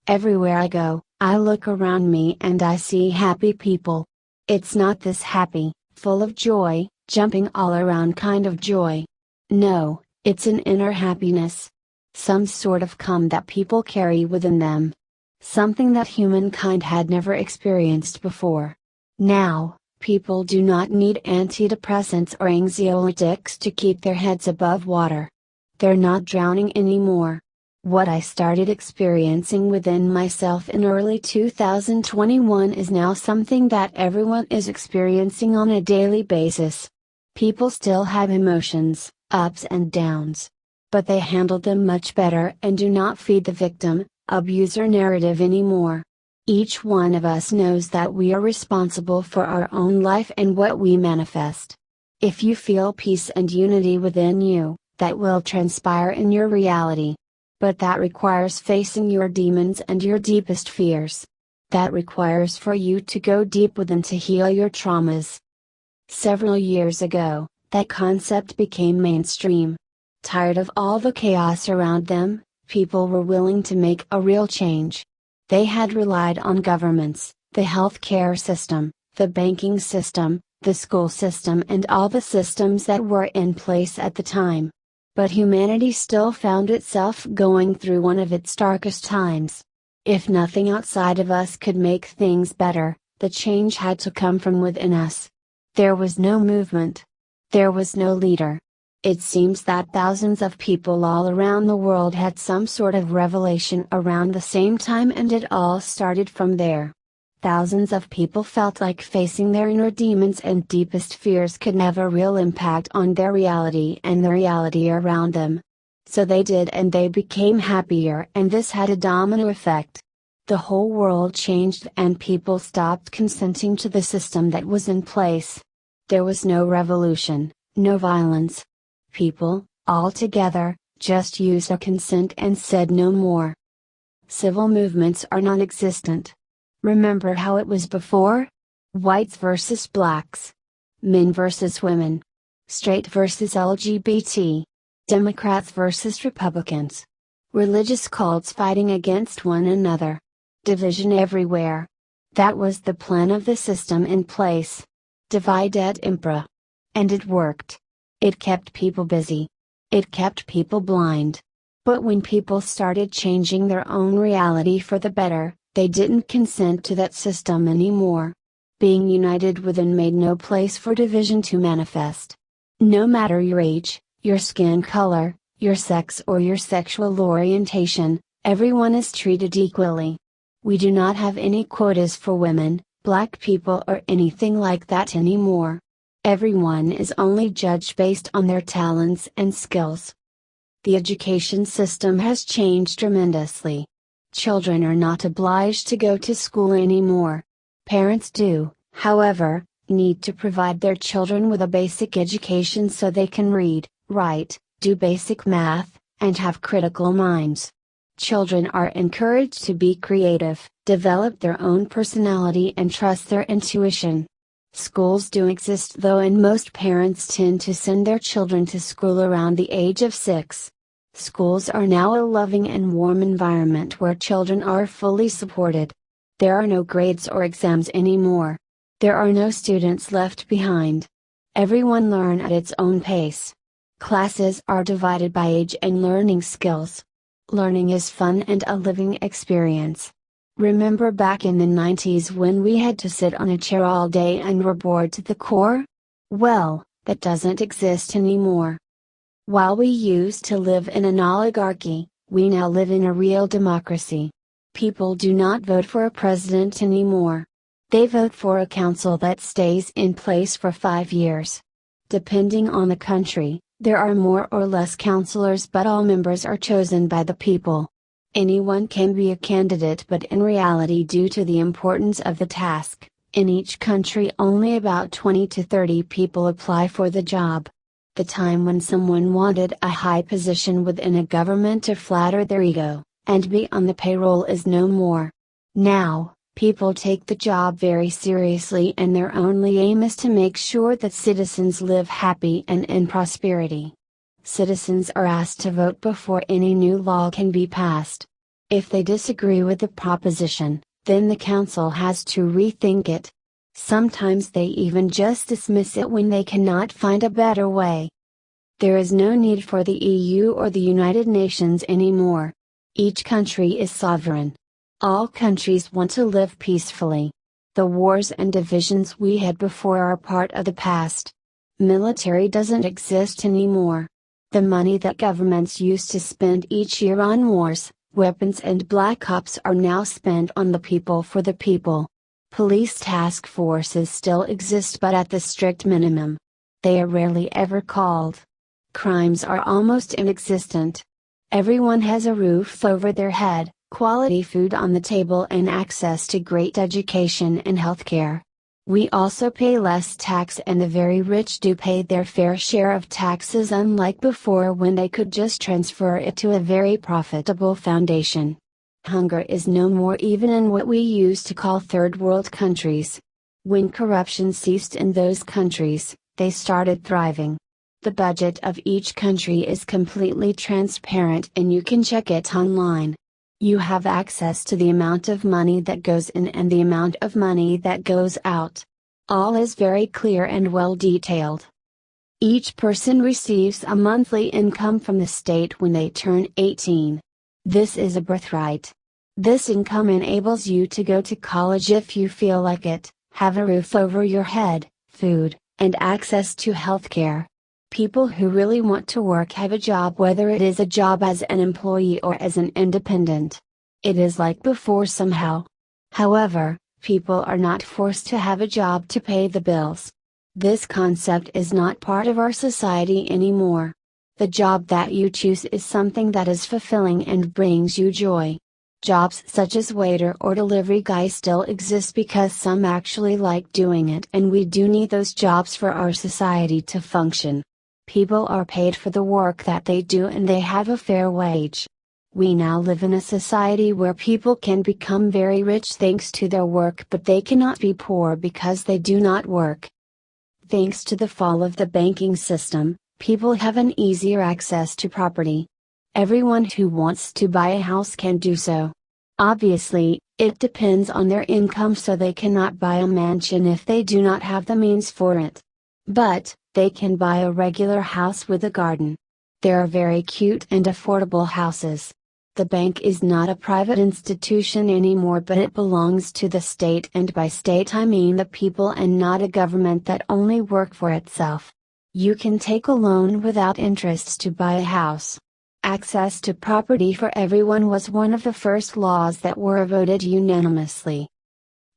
Everywhere I go, I look around me and I see happy people. It's not this happy, full of joy, jumping all around kind of joy. No, it's an inner happiness. Some sort of calm that people carry within them. Something that humankind had never experienced before. Now, people do not need antidepressants or anxiolytics to keep their heads above water. They're not drowning anymore. What I started experiencing within myself in early 2021 is now something that everyone is experiencing on a daily basis. People still have emotions, ups and downs. But they handle them much better and do not feed the victim, abuser narrative anymore. Each one of us knows that we are responsible for our own life and what we manifest. If you feel peace and unity within you, that will transpire in your reality. But that requires facing your demons and your deepest fears. That requires for you to go deep within to heal your traumas. Several years ago, that concept became mainstream. Tired of all the chaos around them, people were willing to make a real change. They had relied on governments, the healthcare system, the banking system, the school system and all the systems that were in place at the time. But humanity still found itself going through one of its darkest times. If nothing outside of us could make things better, the change had to come from within us. There was no movement. There was no leader. It seems that thousands of people all around the world had some sort of revelation around the same time and it all started from there. Thousands of people felt like facing their inner demons and deepest fears could have a real impact on their reality and the reality around them. So they did and they became happier and this had a domino effect. The whole world changed and people stopped consenting to the system that was in place. There was no revolution, no violence. People, all together, just used their consent and said no more. Civil movements are non-existent. Remember how it was before? Whites versus blacks. Men versus women. Straight versus LGBT. Democrats versus Republicans. Religious cults fighting against one another. Division everywhere. That was the plan of the system in place. Divide et impera. And it worked. It kept people busy. It kept people blind. But when people started changing their own reality for the better, they didn't consent to that system anymore. Being united within made no place for division to manifest. No matter your age, your skin color, your sex or your sexual orientation, everyone is treated equally. We do not have any quotas for women, black people or anything like that anymore. Everyone is only judged based on their talents and skills. The education system has changed tremendously. Children are not obliged to go to school anymore. Parents do, however, need to provide their children with a basic education so they can read, write, do basic math, and have critical minds. Children are encouraged to be creative, develop their own personality and trust their intuition. Schools do exist though and most parents tend to send their children to school around the age of 6. Schools are now a loving and warm environment where children are fully supported. There are no grades or exams anymore. There are no students left behind. Everyone learn at its own pace. Classes are divided by age and learning skills. Learning is fun and a living experience. Remember back in the 90s when we had to sit on a chair all day and were bored to the core? Well, that doesn't exist anymore. While we used to live in an oligarchy, we now live in a real democracy. People do not vote for a president anymore. They vote for a council that stays in place for 5 years. Depending on the country, there are more or less councilors but all members are chosen by the people. Anyone can be a candidate but in reality due to the importance of the task, in each country only about 20 to 30 people apply for the job. The time when someone wanted a high position within a government to flatter their ego, and be on the payroll is no more. Now, people take the job very seriously and their only aim is to make sure that citizens live happy and in prosperity. Citizens are asked to vote before any new law can be passed. If they disagree with the proposition, then the council has to rethink it. Sometimes they even just dismiss it when they cannot find a better way. There is no need for the EU or the United Nations anymore. Each country is sovereign. All countries want to live peacefully. The wars and divisions we had before are part of the past. Military doesn't exist anymore. The money that governments used to spend each year on wars, weapons and black ops are now spent on the people for the people. Police task forces still exist but at the strict minimum. They are rarely ever called. Crimes are almost inexistent. Everyone has a roof over their head, quality food on the table and access to great education and healthcare. We also pay less tax and the very rich do pay their fair share of taxes, unlike before when they could just transfer it to a very profitable foundation. Hunger is no more even in what we used to call third world countries. When corruption ceased in those countries, they started thriving. The budget of each country is completely transparent and you can check it online. You have access to the amount of money that goes in and the amount of money that goes out. All is very clear and well detailed. Each person receives a monthly income from the state when they turn 18. This is a birthright. This income enables you to go to college if you feel like it, have a roof over your head, food, and access to healthcare. People who really want to work have a job, whether it is a job as an employee or as an independent. It is like before somehow. However, people are not forced to have a job to pay the bills. This concept is not part of our society anymore. The job that you choose is something that is fulfilling and brings you joy. Jobs such as waiter or delivery guy still exist because some actually like doing it, and we do need those jobs for our society to function. People are paid for the work that they do and they have a fair wage. We now live in a society where people can become very rich thanks to their work, but they cannot be poor because they do not work. Thanks to the fall of the banking system, people have an easier access to property. Everyone who wants to buy a house can do so. Obviously, it depends on their income, so they cannot buy a mansion if they do not have the means for it. But, they can buy a regular house with a garden. There are very cute and affordable houses. The bank is not a private institution anymore, but it belongs to the state, and by state I mean the people and not a government that only work for itself. You can take a loan without interest to buy a house. Access to property for everyone was one of the first laws that were voted unanimously.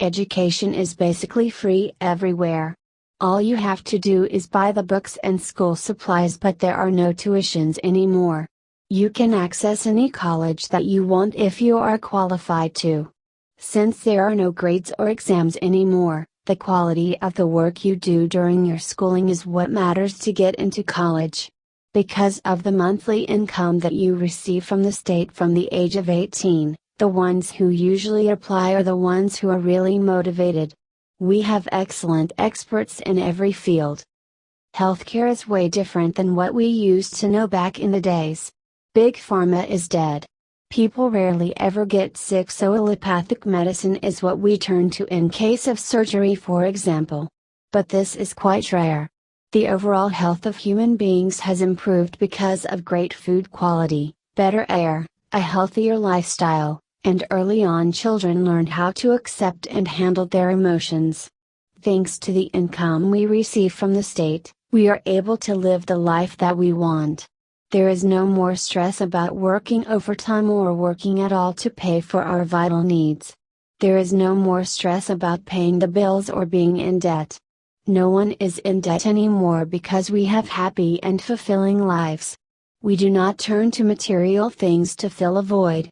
Education is basically free everywhere. All you have to do is buy the books and school supplies, but there are no tuitions anymore. You can access any college that you want if you are qualified to. Since there are no grades or exams anymore, the quality of the work you do during your schooling is what matters to get into college. Because of the monthly income that you receive from the state from the age of 18, the ones who usually apply are the ones who are really motivated. We have excellent experts in every field. Healthcare is way different than what we used to know back in the days. Big Pharma is dead. People rarely ever get sick, so allopathic medicine is what we turn to in case of surgery, for example. But this is quite rare. The overall health of human beings has improved because of great food quality, better air, a healthier lifestyle, and early on children learned how to accept and handle their emotions. Thanks to the income we receive from the state, we are able to live the life that we want. There is no more stress about working overtime or working at all to pay for our vital needs. There is no more stress about paying the bills or being in debt. No one is in debt anymore because we have happy and fulfilling lives. We do not turn to material things to fill a void.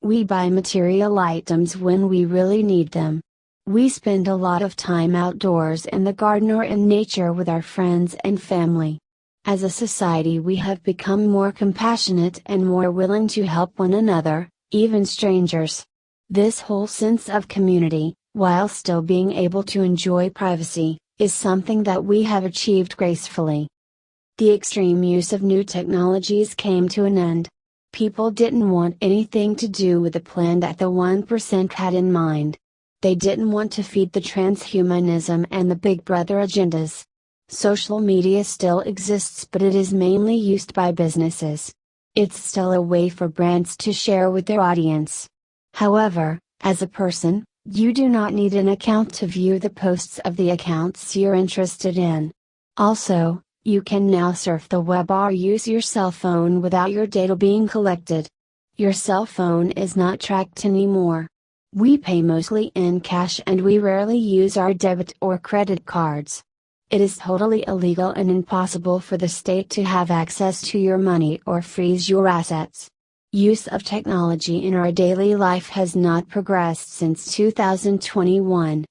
We buy material items when we really need them. We spend a lot of time outdoors in the garden or in nature with our friends and family. As a society, we have become more compassionate and more willing to help one another, even strangers. This whole sense of community, while still being able to enjoy privacy, is something that we have achieved gracefully. The extreme use of new technologies came to an end. People didn't want anything to do with the plan that the 1% had in mind. They didn't want to feed the transhumanism and the Big Brother agendas. Social media still exists, but it is mainly used by businesses. It's still a way for brands to share with their audience. However, as a person, you do not need an account to view the posts of the accounts you're interested in. Also, you can now surf the web or use your cell phone without your data being collected. Your cell phone is not tracked anymore. We pay mostly in cash and we rarely use our debit or credit cards. It is totally illegal and impossible for the state to have access to your money or freeze your assets. Use of technology in our daily life has not progressed since 2021.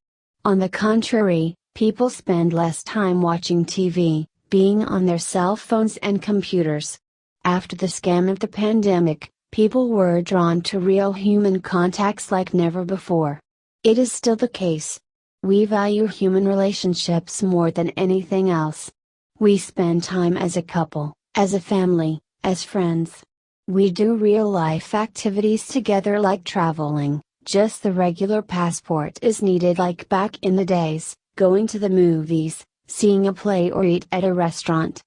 On the contrary, people spend less time watching TV, being on their cell phones and computers. After the scam of the pandemic, people were drawn to real human contacts like never before. It is still the case. We value human relationships more than anything else. We spend time as a couple, as a family, as friends. We do real-life activities together like traveling. Just the regular passport is needed like back in the days, going to the movies, seeing a play or eat at a restaurant.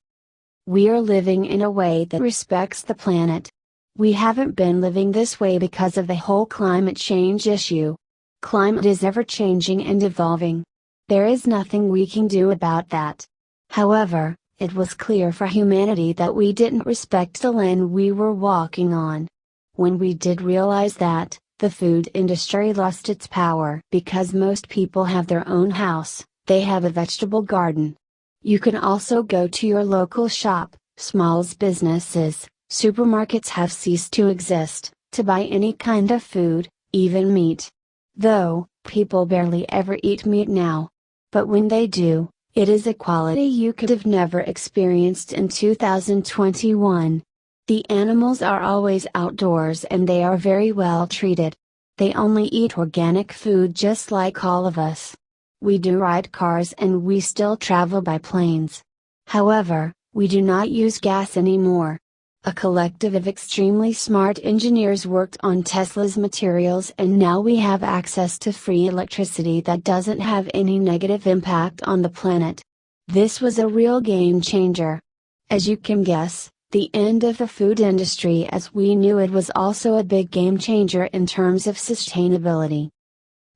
We are living in a way that respects the planet. We haven't been living this way because of the whole climate change issue. Climate is ever changing and evolving. There is nothing we can do about that. However, it was clear for humanity that we didn't respect the land we were walking on. When we did realize that, the food industry lost its power because most people have their own house, they have a vegetable garden. You can also go to your local shop, small businesses, supermarkets have ceased to exist, to buy any kind of food, even meat. Though, people barely ever eat meat now. But when they do, it is a quality you could have never experienced in 2021. The animals are always outdoors and they are very well treated. They only eat organic food just like all of us. We do ride cars and we still travel by planes. However, we do not use gas anymore. A collective of extremely smart engineers worked on Tesla's materials and now we have access to free electricity that doesn't have any negative impact on the planet. This was a real game changer. As you can guess, the end of the food industry as we knew it was also a big game changer in terms of sustainability.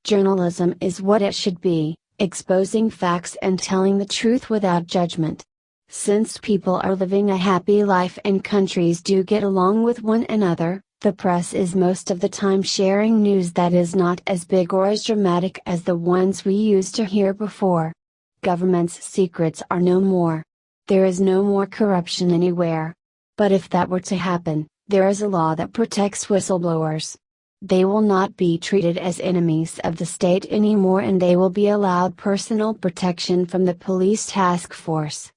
Journalism is what it should be, exposing facts and telling the truth without judgment. Since people are living a happy life and countries do get along with one another, the press is most of the time sharing news that is not as big or as dramatic as the ones we used to hear before. Government's secrets are no more. There is no more corruption anywhere. But if that were to happen, there is a law that protects whistleblowers. They will not be treated as enemies of the state anymore and they will be allowed personal protection from the police task force.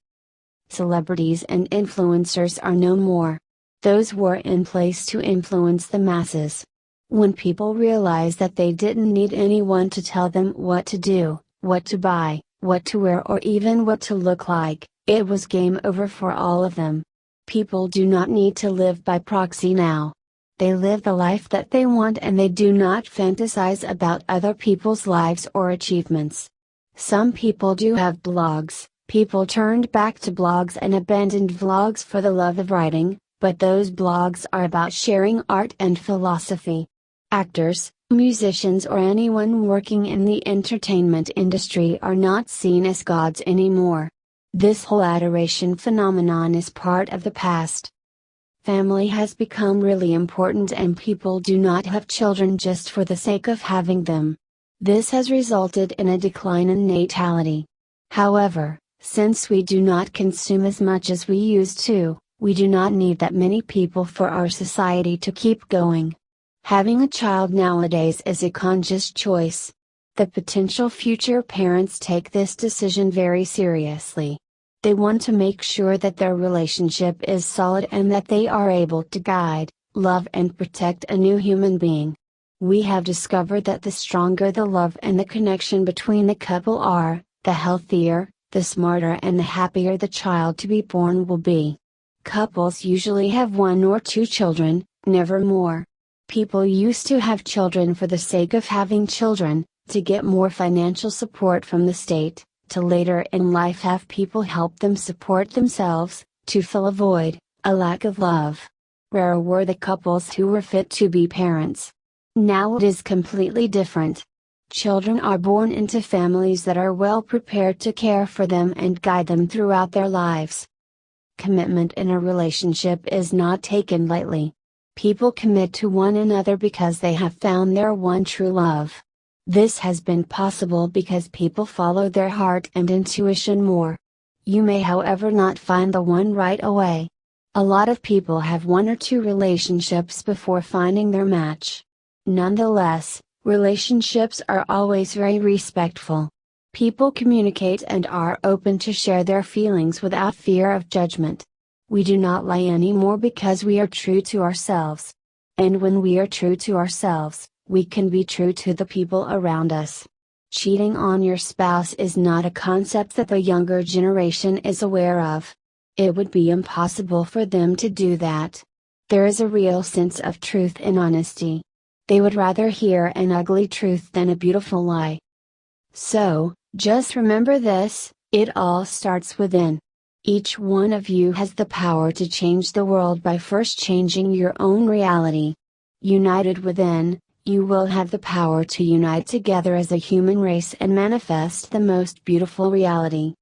Celebrities and influencers are no more. Those were in place to influence the masses. When people realized that they didn't need anyone to tell them what to do, what to buy, what to wear or even what to look like, it was game over for all of them. People do not need to live by proxy now. They live the life that they want and they do not fantasize about other people's lives or achievements. Some people do have blogs. People turned back to blogs and abandoned vlogs for the love of writing, but those blogs are about sharing art and philosophy. Actors, musicians or anyone working in the entertainment industry are not seen as gods anymore. This whole adoration phenomenon is part of the past. Family has become really important and people do not have children just for the sake of having them. This has resulted in a decline in natality. However, since we do not consume as much as we used to, we do not need that many people for our society to keep going. Having a child nowadays is a conscious choice. The potential future parents take this decision very seriously. They want to make sure that their relationship is solid and that they are able to guide, love and protect a new human being. We have discovered that the stronger the love and the connection between the couple are, the healthier, the smarter and the happier the child to be born will be. Couples usually have 1 or 2 children, Never more. People used to have children for the sake of having children, to get more financial support from the state, to later in life have people help them support themselves, to fill a void, a lack of love. Rare were the couples who were fit to be parents. Now it is completely different. Children are born into families that are well prepared to care for them and guide them throughout their lives. Commitment in a relationship is not taken lightly. People commit to one another because they have found their one true love. This has been possible because people follow their heart and intuition more. You may, however, not find the one right away. A lot of people have one or two relationships before finding their match. Nonetheless, relationships are always very respectful. People communicate and are open to share their feelings without fear of judgment. We do not lie anymore because we are true to ourselves. And when we are true to ourselves, we can be true to the people around us. Cheating on your spouse is not a concept that the younger generation is aware of. It would be impossible for them to do that. There is a real sense of truth and honesty. They would rather hear an ugly truth than a beautiful lie. So, just remember this, it all starts within. Each one of you has the power to change the world by first changing your own reality. United within, you will have the power to unite together as a human race and manifest the most beautiful reality.